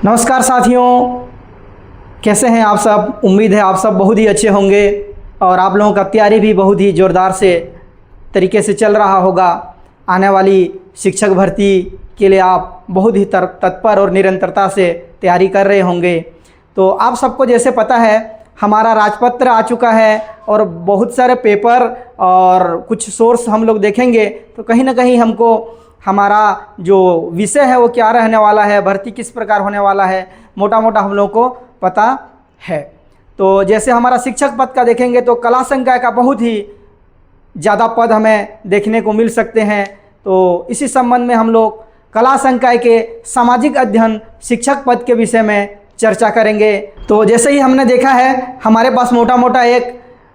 नमस्कार साथियों, कैसे हैं आप सब। उम्मीद है आप सब बहुत ही अच्छे होंगे और आप लोगों का तैयारी भी बहुत ही ज़ोरदार से तरीके से चल रहा होगा। आने वाली शिक्षक भर्ती के लिए आप बहुत ही तत्पर और निरंतरता से तैयारी कर रहे होंगे। तो आप सबको जैसे पता है हमारा राजपत्र आ चुका है और बहुत सारे पेपर और कुछ सोर्स हम लोग देखेंगे तो कहीं ना कहीं हमको हमारा जो विषय है वो क्या रहने वाला है, भर्ती किस प्रकार होने वाला है, मोटा मोटा हम लोग को पता है। तो जैसे हमारा शिक्षक पद का देखेंगे तो कला संकाय का बहुत ही ज़्यादा पद हमें देखने को मिल सकते हैं। तो इसी संबंध में हम लोग कला संकाय के सामाजिक अध्ययन शिक्षक पद के विषय में चर्चा करेंगे। तो जैसे ही हमने देखा है हमारे पास मोटा मोटा एक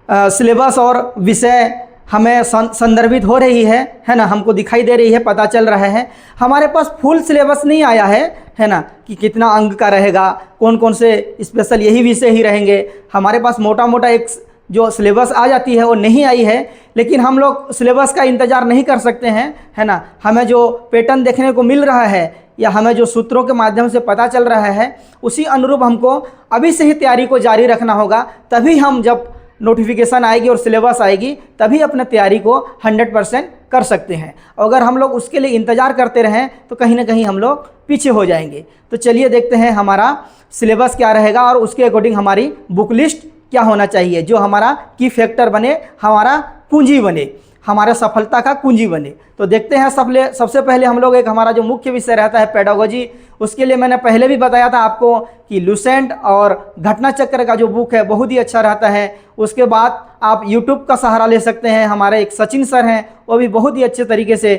सिलेबस और विषय हमें संदर्भित हो रही है ना, हमको दिखाई दे रही है, पता चल रहा है। हमारे पास फुल सिलेबस नहीं आया है ना, कि कितना अंक का रहेगा, कौन कौन से स्पेशल यही विषय ही रहेंगे। हमारे पास मोटा मोटा एक जो सिलेबस आ जाती है वो नहीं आई है, लेकिन हम लोग सिलेबस का इंतज़ार नहीं कर सकते हैं, है ना। हमें जो पैटर्न देखने को मिल रहा है या हमें जो सूत्रों के माध्यम से पता चल रहा है उसी अनुरूप हमको अभी से ही तैयारी को जारी रखना होगा। तभी हम जब नोटिफिकेशन आएगी और सिलेबस आएगी तभी अपने तैयारी को 100% कर सकते हैं। अगर हम लोग उसके लिए इंतज़ार करते रहें तो कहीं ना कहीं हम लोग पीछे हो जाएंगे। तो चलिए देखते हैं हमारा सिलेबस क्या रहेगा और उसके अकॉर्डिंग हमारी बुक लिस्ट क्या होना चाहिए, जो हमारा की फैक्टर बने, हमारा पूंजी बने, हमारे सफलता का कुंजी बने। तो देखते हैं सबसे पहले हम लोग एक हमारा जो मुख्य विषय रहता है पेडागोजी, उसके लिए मैंने पहले भी बताया था आपको कि लुसेंट और घटना चक्र का जो बुक है बहुत ही अच्छा रहता है। उसके बाद आप यूट्यूब का सहारा ले सकते हैं। हमारे एक सचिन सर हैं, वो भी बहुत ही अच्छे तरीके से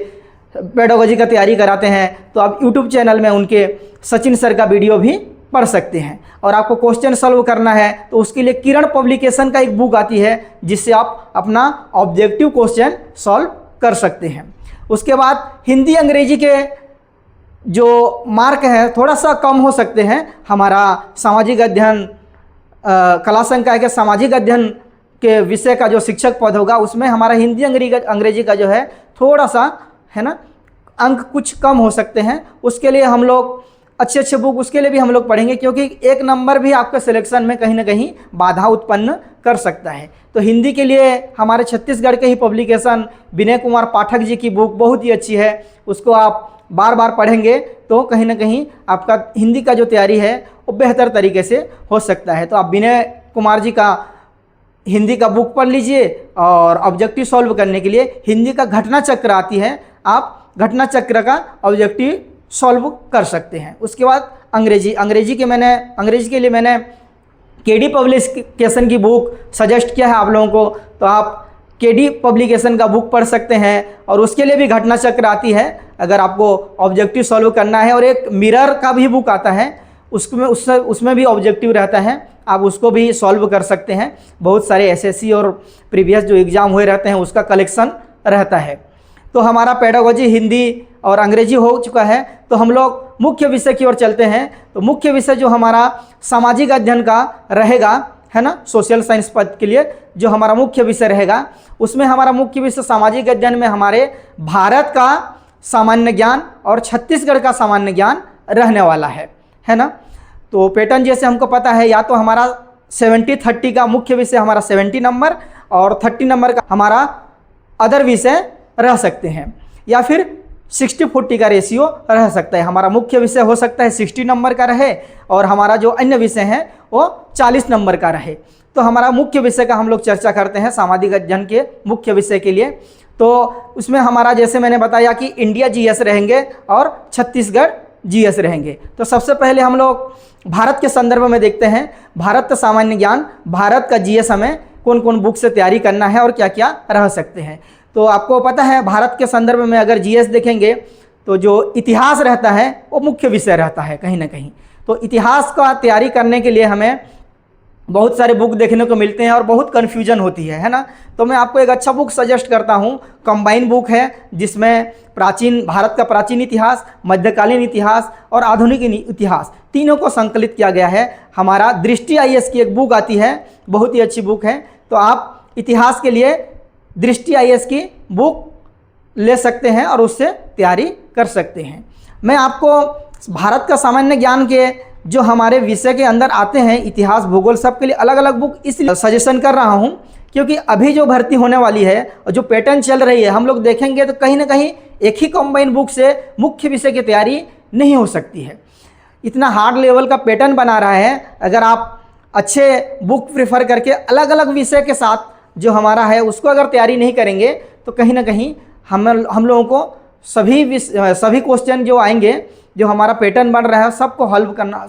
पेडागोजी का तैयारी कराते हैं। तो आप यूट्यूब चैनल में उनके सचिन सर का वीडियो भी पढ़ सकते हैं। और आपको क्वेश्चन सॉल्व करना है तो उसके लिए किरण पब्लिकेशन का एक बुक आती है जिससे आप अपना ऑब्जेक्टिव क्वेश्चन सॉल्व कर सकते हैं। उसके बाद हिंदी अंग्रेजी के जो मार्क है थोड़ा सा कम हो सकते हैं। हमारा सामाजिक अध्ययन कला संकाय के सामाजिक अध्ययन के विषय का जो शिक्षक पद होगा उसमें हमारा हिंदी अंग्रेजी का जो है थोड़ा सा है ना अंक कुछ कम हो सकते हैं। उसके लिए हम लोग अच्छे बुक उसके लिए भी हम लोग पढ़ेंगे, क्योंकि एक नंबर भी आपके सिलेक्शन में कहीं ना कहीं बाधा उत्पन्न कर सकता है। तो हिंदी के लिए हमारे छत्तीसगढ़ के ही पब्लिकेशन विनय कुमार पाठक जी की बुक बहुत ही अच्छी है, उसको आप बार बार पढ़ेंगे तो कहीं ना कहीं आपका हिंदी का जो तैयारी है वो बेहतर तरीके से हो सकता है। तो आप विनय कुमार जी का हिंदी का बुक पढ़ लीजिए और ऑब्जेक्टिव सॉल्व करने के लिए हिंदी का घटना चक्र आती है, आप घटना चक्र का ऑब्जेक्टिव सॉल्व कर सकते हैं। उसके बाद अंग्रेजी के लिए मैंने केडी पब्लिकेशन की बुक सजेस्ट किया है आप लोगों को, तो आप केडी पब्लिकेशन का बुक पढ़ सकते हैं। और उसके लिए भी घटना चक्र आती है अगर आपको ऑब्जेक्टिव सॉल्व करना है। और एक मिरर का भी बुक आता है, उसमें भी ऑब्जेक्टिव रहता है, आप उसको भी सॉल्व कर सकते हैं। बहुत सारे एसएससी और प्रीवियस जो एग्ज़ाम हुए रहते हैं उसका कलेक्शन रहता है। तो हमारा पेडागोजी हिंदी और अंग्रेजी हो चुका है, तो हम लोग मुख्य विषय की ओर चलते हैं। तो मुख्य विषय जो हमारा सामाजिक अध्ययन का रहेगा है ना, सोशल साइंस पद के लिए जो हमारा मुख्य विषय रहेगा उसमें हमारा मुख्य विषय सामाजिक अध्ययन में हमारे भारत का सामान्य ज्ञान और छत्तीसगढ़ का सामान्य ज्ञान रहने वाला है ना। तो पैटर्न जैसे हमको पता है, या तो हमारा 70-30 का मुख्य विषय हमारा 70 नंबर और 30 नंबर का हमारा अदर विषय रह सकते हैं, या फिर 60-40 का रेशियो रह सकता है। हमारा मुख्य विषय हो सकता है 60 नंबर का रहे और हमारा जो अन्य विषय है वो 40 नंबर का रहे। तो हमारा मुख्य विषय का हम लोग चर्चा करते हैं सामाजिक अध्ययन के मुख्य विषय के लिए। तो उसमें हमारा जैसे मैंने बताया कि इंडिया जीएस रहेंगे और छत्तीसगढ़ जीएस रहेंगे। तो सबसे पहले हम लोग भारत के संदर्भ में देखते हैं, भारत का सामान्य ज्ञान, भारत का जीएस हमें कौन कौन बुक से तैयारी करना है और क्या क्या रह सकते हैं। तो आपको पता है भारत के संदर्भ में अगर जीएस देखेंगे तो जो इतिहास रहता है वो मुख्य विषय रहता है कहीं ना कहीं। तो इतिहास का तैयारी करने के लिए हमें बहुत सारे बुक देखने को मिलते हैं और बहुत कन्फ्यूजन होती है ना। तो मैं आपको एक अच्छा बुक सजेस्ट करता हूँ, कंबाइन बुक है जिसमें भारत का प्राचीन इतिहास, मध्यकालीन इतिहास और आधुनिक इतिहास तीनों को संकलित किया गया है। हमारा दृष्टि आईएएस की एक बुक आती है, बहुत ही अच्छी बुक है। तो आप इतिहास के लिए दृष्टि आईएएस की बुक ले सकते हैं और उससे तैयारी कर सकते हैं। मैं आपको भारत का सामान्य ज्ञान के जो हमारे विषय के अंदर आते हैं, इतिहास भूगोल, सब के लिए अलग अलग बुक इसलिए सजेशन कर रहा हूँ क्योंकि अभी जो भर्ती होने वाली है और जो पैटर्न चल रही है, हम लोग देखेंगे तो कहीं ना कहीं एक ही कंबाइन बुक से मुख्य विषय की तैयारी नहीं हो सकती है। इतना हार्ड लेवल का पैटर्न बना रहा है। अगर आप अच्छे बुक प्रेफर करके अलग अलग विषय के साथ जो हमारा है उसको अगर तैयारी नहीं करेंगे तो कहीं ना कहीं हम लोगों को सभी क्वेश्चन जो आएंगे, जो हमारा पैटर्न बन रहा है, सबको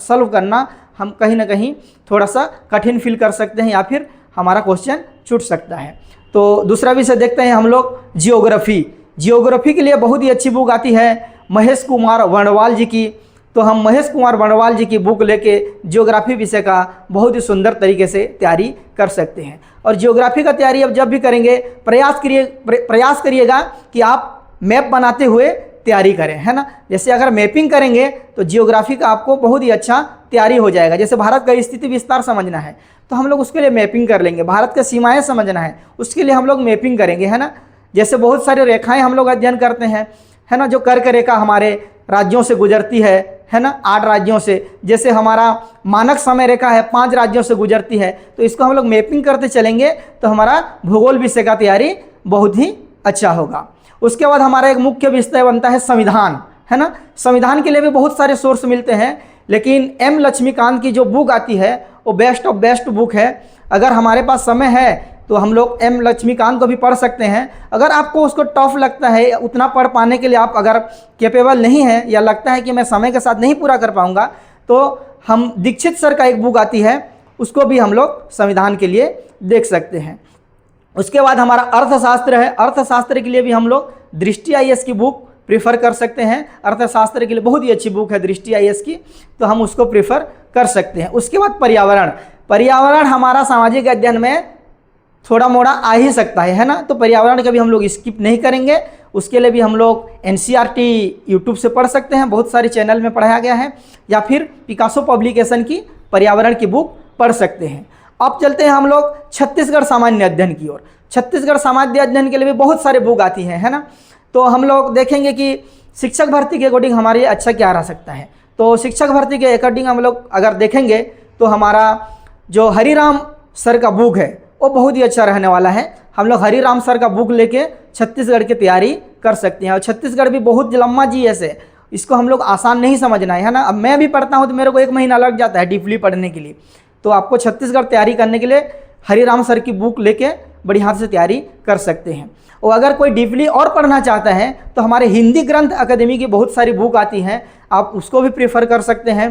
सॉल्व करना हम कहीं ना कहीं थोड़ा सा कठिन फील कर सकते हैं या फिर हमारा क्वेश्चन छूट सकता है। तो दूसरा विषय देखते हैं हम लोग जियोग्राफी के लिए बहुत ही अच्छी बुक आती है महेश कुमार वर्णवाल जी की। तो हम महेश कुमार वर्णवाल जी की बुक लेके जियोग्राफी विषय का बहुत ही सुंदर तरीके से तैयारी कर सकते हैं। और जियोग्राफी का तैयारी अब जब भी करेंगे प्रयास करिएगा कि आप मैप बनाते हुए तैयारी करें, है ना। जैसे अगर मैपिंग करेंगे तो जियोग्राफी का आपको बहुत ही अच्छा तैयारी हो जाएगा। जैसे भारत का स्थिति विस्तार समझना है तो हम लोग उसके लिए मैपिंग कर लेंगे, भारत का सीमाएं समझना है उसके लिए हम लोग मैपिंग करेंगे, है ना। जैसे बहुत सारे रेखाएं हम लोग अध्ययन करते हैं, है ना, जो कर्क रेखा हमारे राज्यों से गुजरती है ना, 8 राज्यों से। जैसे हमारा मानक समय रेखा है 5 राज्यों से गुजरती है, तो इसको हम लोग मैपिंग करते चलेंगे तो हमारा भूगोल विषय का तैयारी बहुत ही अच्छा होगा। उसके बाद हमारा एक मुख्य विषय बनता है संविधान, है ना। संविधान के लिए भी बहुत सारे सोर्स मिलते हैं, लेकिन एम लक्ष्मीकांत की जो बुक आती है वो बेस्ट ऑफ बेस्ट बुक है। अगर हमारे पास समय है तो हम लोग एम लक्ष्मीकांत को भी पढ़ सकते हैं। अगर आपको उसको टफ लगता है, उतना पढ़ पाने के लिए आप अगर कैपेबल नहीं है या लगता है कि मैं समय के साथ नहीं पूरा कर पाऊंगा, तो हम दीक्षित सर का एक बुक आती है उसको भी हम लोग संविधान के लिए देख सकते हैं। उसके बाद हमारा अर्थशास्त्र है, अर्थशास्त्र के लिए भी हम लोग दृष्टि IAS की बुक प्रेफर कर सकते हैं। अर्थशास्त्र के लिए बहुत ही अच्छी बुक है दृष्टि IAS की, तो हम उसको प्रेफर कर सकते हैं। उसके बाद पर्यावरण हमारा सामाजिक अध्ययन में थोड़ा मोड़ा आ ही सकता है ना, तो पर्यावरण का भी हम लोग स्किप नहीं करेंगे। उसके लिए भी हम लोग NCERT यूट्यूब से पढ़ सकते हैं, बहुत सारे चैनल में पढ़ाया गया है, या फिर पिकासो पब्लिकेशन की पर्यावरण की बुक पढ़ सकते हैं। अब चलते हैं हम लोग छत्तीसगढ़ सामान्य अध्ययन की ओर। छत्तीसगढ़ सामान्य अध्ययन के लिए भी बहुत सारे बुक आती हैं, है ना। तो हम लोग देखेंगे कि शिक्षक भर्ती के अकॉर्डिंग हमारे अच्छा क्या रह सकता है। तो शिक्षक भर्ती के अकॉर्डिंग हम लोग अगर देखेंगे तो हमारा जो हरिराम सर का बुक है वो बहुत ही अच्छा रहने वाला है। हम लोग हरिराम सर का बुक लेके छत्तीसगढ़ की तैयारी कर सकते हैं। और छत्तीसगढ़ भी बहुत लम्बा GS है, इसको हम लोग आसान नहीं समझना है ना। अब मैं भी पढ़ता हूँ तो मेरे को 1 महीना लग जाता है डीपली पढ़ने के लिए, तो आपको छत्तीसगढ़ तैयारी करने के लिए हरिराम सर की बुक लेके बड़ी हाथ से तैयारी कर सकते हैं। और अगर कोई डीपली और पढ़ना चाहता है तो हमारे हिंदी ग्रंथ अकादमी की बहुत सारी बुक आती हैं, आप उसको भी प्रेफर कर सकते हैं।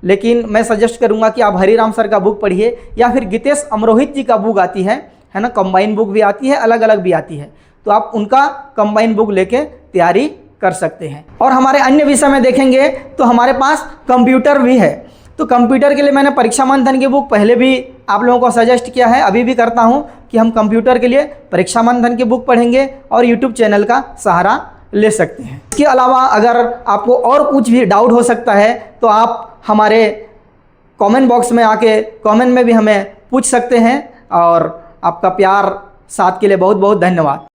लेकिन मैं सजेस्ट करूंगा कि आप हरिराम सर का बुक पढ़िए, या फिर गीतेश अमरोहित जी का बुक आती है ना, कंबाइन बुक भी आती है, अलग अलग भी आती है, तो आप उनका कंबाइन बुक लेके तैयारी कर सकते हैं। और हमारे अन्य विषय में देखेंगे तो हमारे पास कंप्यूटर भी है। तो कंप्यूटर के लिए मैंने परीक्षा मंथन की बुक पहले भी आप लोगों को सजेस्ट किया है, अभी भी करता हूं कि हम कंप्यूटर के लिए परीक्षा मंथन की बुक पढ़ेंगे और यूट्यूब चैनल का सहारा ले सकते हैं। इसके अलावा अगर आपको और कुछ भी डाउट हो सकता है तो आप हमारे कमेंट बॉक्स में आके कमेंट में भी हमें पूछ सकते हैं। और आपका प्यार साथ के लिए बहुत बहुत धन्यवाद।